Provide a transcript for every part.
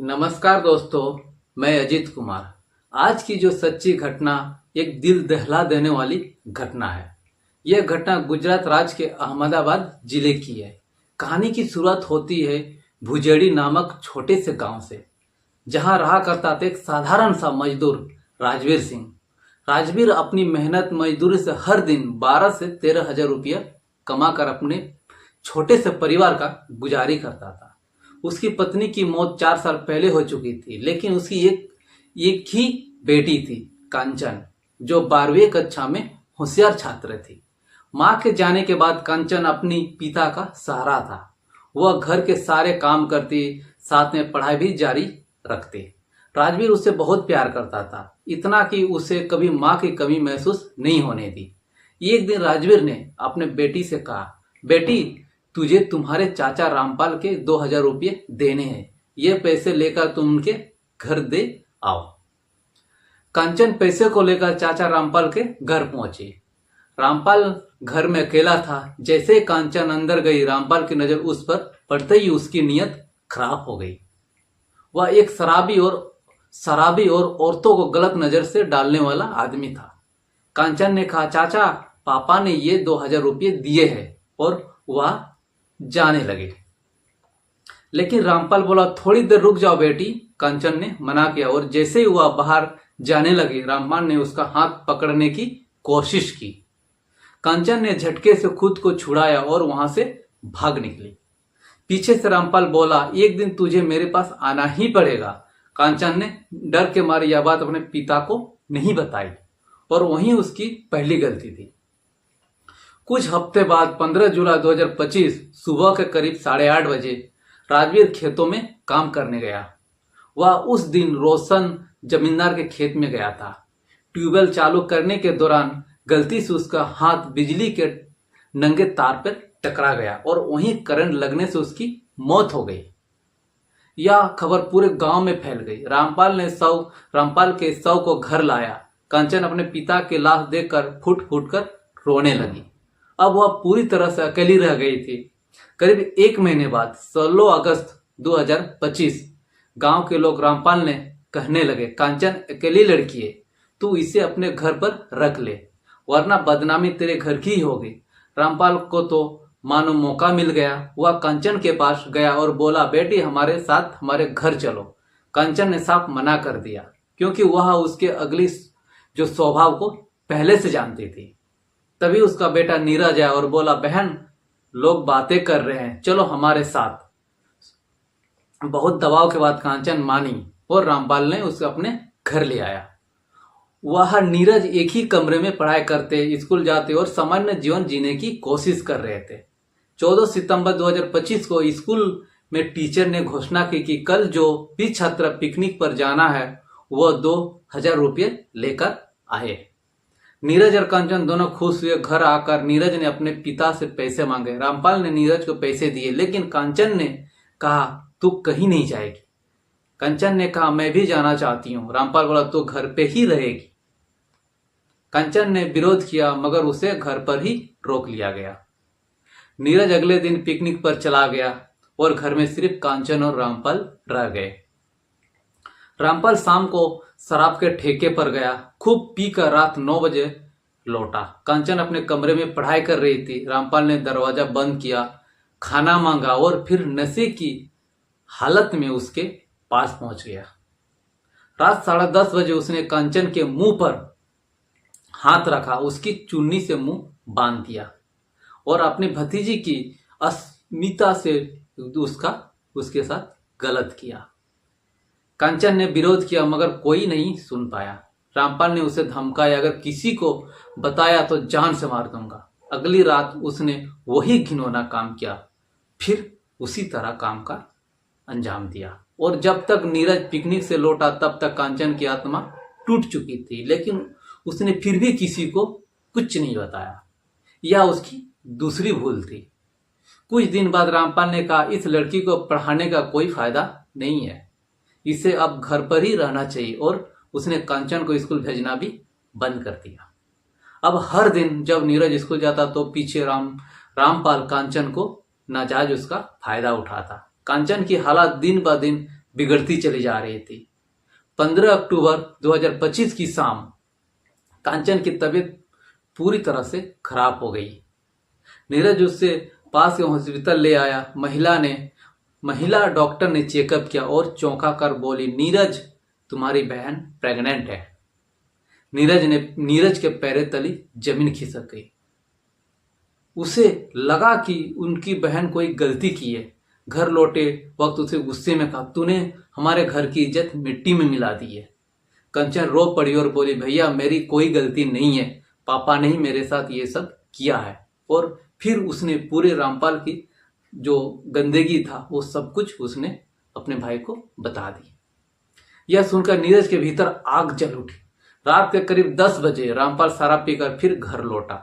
नमस्कार दोस्तों, मैं अजीत कुमार। आज की जो सच्ची घटना एक दिल दहला देने वाली घटना है। यह घटना गुजरात राज्य के अहमदाबाद जिले की है। कहानी की शुरुआत होती है भुजेड़ी नामक छोटे से गांव से, जहां रहा करता था एक साधारण सा मजदूर राजवीर सिंह। राजवीर अपनी मेहनत मजदूरी से हर दिन 12 से 13 हजार रुपया कमाकर अपने छोटे से परिवार का गुजारी करता था। उसकी पत्नी की मौत 4 साल पहले हो चुकी थी, लेकिन उसकी एक ही बेटी थी, कांचन, जो 12वीं कक्षा में होशियार छात्र थी। मां के जाने के बाद कांचन अपनी पिता का सहारा था। वह घर के सारे काम करती, साथ में पढ़ाई भी जारी रखती। राजवीर उससे बहुत प्यार करता था, इतना कि उसे कभी मां की कमी महसूस नहीं होने दी। एक दिन राजवीर ने अपने बेटी से कहा, बेटी, तुझे तुम्हारे चाचा रामपाल के 2 हजार रुपये देने हैं। ये पैसे लेकर तुम उनके घर दे आओ। कांचन पैसे को लेकर चाचा रामपाल के घर पहुंची। रामपाल घर में अकेला था। जैसे ही कांचन अंदर गई, रामपाल की नजर उस पर पड़ते ही उसकी नीयत खराब हो गई। वह एक शराबी और औरतों को गलत नजर से डालने वाला आदमी था। कांचन ने कहा, चाचा, पापा ने ये 2 हजार रुपये दिए हैं, और वह जाने लगे। लेकिन रामपाल बोला, थोड़ी देर रुक जाओ बेटी। कांचन ने मना किया, और जैसे ही वह बाहर जाने लगी, रामपाल ने उसका हाथ पकड़ने की कोशिश की। कांचन ने झटके से खुद को छुड़ाया और वहां से भाग निकली। पीछे से रामपाल बोला, एक दिन तुझे मेरे पास आना ही पड़ेगा। कांचन ने डर के मारे यह बात अपने पिता को नहीं बताई, और वही उसकी पहली गलती थी। कुछ हफ्ते बाद 15 जुलाई 2025 सुबह के करीब 8:30 बजे राजवीर खेतों में काम करने गया। वह उस दिन रोशन जमींदार के खेत में गया था। ट्यूबवेल चालू करने के दौरान गलती से उसका हाथ बिजली के नंगे तार पर टकरा गया, और वहीं करंट लगने से उसकी मौत हो गई। यह खबर पूरे गांव में फैल गई। रामपाल के शव को घर लाया। कांचन अपने पिता की लाश देखकर फूट फूट कर रोने लगी। अब वह पूरी तरह से अकेली रह गई थी। करीब 1 महीने बाद 16 अगस्त 2025 गांव के लोग रामपाल ने कहने लगे, कांचन अकेली लड़की है, तू इसे अपने घर पर रख ले, वरना बदनामी तेरे घर की ही होगी। रामपाल को तो मानो मौका मिल गया। वह कांचन के पास गया और बोला, बेटी, हमारे साथ हमारे घर चलो। कांचन ने साफ मना कर दिया, क्योंकि वह उसके अगली जो स्वभाव को पहले से जानती थी। तभी उसका बेटा नीरज आया और बोला, बहन, लोग बातें कर रहे हैं, चलो हमारे साथ। बहुत दबाव के बाद कांचन मानी और रामपाल ने उसे अपने घर ले आया। वह नीरज एक ही कमरे में पढ़ाई करते, स्कूल जाते और सामान्य जीवन जीने की कोशिश कर रहे थे। 14 सितंबर 2025 को स्कूल में टीचर ने घोषणा की कि कल जो भी छात्र पिकनिक पर जाना है वह 2 हजार रुपये लेकर आए। नीरज और कांचन दोनों खुश हुए। घर आकर नीरज ने अपने पिता से पैसे मांगे। रामपाल ने नीरज को पैसे दिए, लेकिन कांचन ने कहा, तू कहीं नहीं जाएगी। कांचन ने कहा, मैं भी जाना चाहती हूं। रामपाल बोला, तू घर पे ही रहेगी। कांचन ने विरोध किया, मगर उसे घर पर ही रोक लिया गया। नीरज अगले दिन पिकनिक पर चला गया और घर में सिर्फ कांचन और रामपाल रह गए। रामपाल शाम को शराब के ठेके पर गया। खूब पीकर रात 9 बजे लौटा। कांचन अपने कमरे में पढ़ाई कर रही थी। रामपाल ने दरवाजा बंद किया, खाना मांगा और फिर नशे की हालत में उसके पास पहुंच गया। रात 10:30 बजे उसने कांचन के मुंह पर हाथ रखा, उसकी चुन्नी से मुंह बांध दिया और अपनी भतीजी की अस्मिता से उसके साथ गलत किया। कांचन ने विरोध किया, मगर कोई नहीं सुन पाया। रामपाल ने उसे धमकाया, अगर किसी को बताया तो जान से मार दूंगा। अगली रात उसने वही घिनौना काम किया, फिर उसी तरह काम का अंजाम दिया। और जब तक नीरज पिकनिक से लौटा तब तक कांचन की आत्मा टूट चुकी थी, लेकिन उसने फिर भी किसी को कुछ नहीं बताया। यह उसकी दूसरी भूल थी। कुछ दिन बाद रामपाल ने कहा, इस लड़की को पढ़ाने का कोई फायदा नहीं है, इसे अब घर पर ही रहना चाहिए, और उसने कांचन को स्कूल भेजना भी बंद कर दिया। अब हर दिन जब नीरज स्कूल जाता तो पीछे रामपाल कांचन को नाजायज उसका फायदा उठाता। कांचन की हालत दिन ब दिन बिगड़ती चली जा रही थी। 15 अक्टूबर 2025 की शाम कांचन की तबीयत पूरी तरह से खराब हो गई। नीरज उससे पास के हॉस्पिटल ले आया। महिला डॉक्टर ने चेकअप किया और चौंका कर बोली, नीरज, तुम्हारी बहन प्रेग्नेंट है। नीरज के पैरे तली जमीन खिसक गई। उसे लगा कि उनकी बहन कोई गलती की है। घर लौटे वक्त उसे गुस्से में कहा, तूने हमारे घर की इज्जत मिट्टी में मिला दी है। कंचन रो पड़ी और बोली, भैया मेरी कोई गलती नहीं है, पापा ने ही मेरे साथ ये सब किया है। और फिर उसने पूरे रामपाल की जो गंदगी था वो सब कुछ उसने अपने भाई को बता दी। यह सुनकर नीरज के भीतर आग जल उठी। रात के करीब 10 बजे रामपाल शराब पीकर फिर घर लौटा।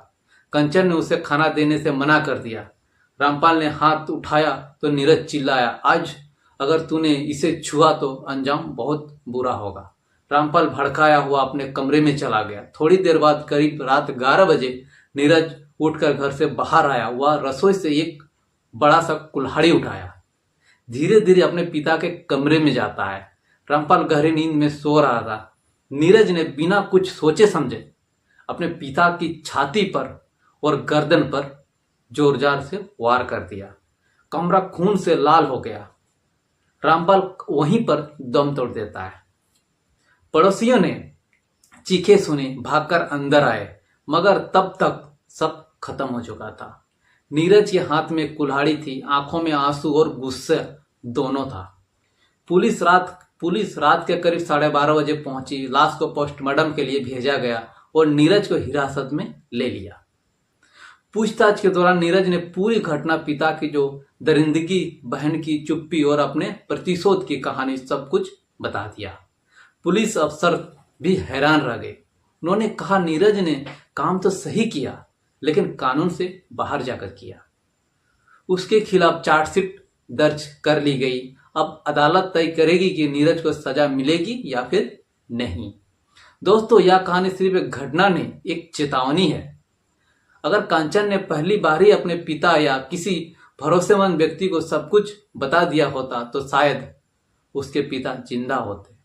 कंचन ने उसे खाना देने से मना कर दिया। रामपाल ने हाथ उठाया तो नीरज चिल्लाया, आज अगर तूने इसे छुआ तो अंजाम बहुत बुरा होगा। रामपाल भड़काया हुआ अपने कमरे में चला गया। थोड़ी देर बाद करीब रात 11 बजे नीरज उठकर घर से बाहर आया। वह रसोई से एक बड़ा सा कुल्हाड़ी उठाया, धीरे धीरे अपने पिता के कमरे में जाता है। रामपाल गहरी नींद में सो रहा था। नीरज ने बिना कुछ सोचे समझे अपने पिता की छाती पर और गर्दन पर जोरदार से वार कर दिया। कमरा खून से लाल हो गया। रामपाल वहीं पर दम तोड़ देता है। पड़ोसियों ने चीखें सुनी, भागकर अंदर आए, मगर तब तक सब खत्म हो चुका था। नीरज के हाथ में कुल्हाड़ी थी, आंखों में आंसू और गुस्सा दोनों था। पुलिस रात के करीब 12:30 बजे पहुंची। लाश को पोस्टमार्टम के लिए भेजा गया और नीरज को हिरासत में ले लिया। पूछताछ के दौरान नीरज ने पूरी घटना, पिता की जो दरिंदगी, बहन की चुप्पी और अपने प्रतिशोध की कहानी सब कुछ बता दिया। पुलिस अफसर भी हैरान रह गए। उन्होंने कहा, नीरज ने काम तो सही किया लेकिन कानून से बाहर जाकर किया। उसके खिलाफ चार्जशीट दर्ज कर ली गई। अब अदालत तय करेगी कि नीरज को सजा मिलेगी या फिर नहीं। दोस्तों, यह कहानी सिर्फ एक घटना नहीं, एक चेतावनी है। अगर कांचन ने पहली बार ही अपने पिता या किसी भरोसेमंद व्यक्ति को सब कुछ बता दिया होता तो शायद उसके पिता जिंदा होते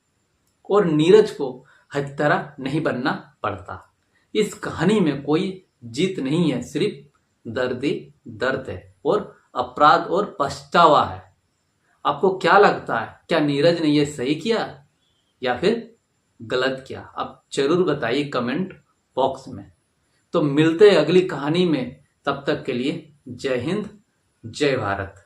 और नीरज को हत्यारा नहीं बनना पड़ता। इस कहानी में कोई जीत नहीं है, सिर्फ दर्द ही दर्द है और अपराध और पछतावा है। आपको क्या लगता है, क्या नीरज ने यह सही किया या फिर गलत किया? आप जरूर बताइए कमेंट बॉक्स में। तो मिलते हैं अगली कहानी में, तब तक के लिए जय हिंद, जय भारत।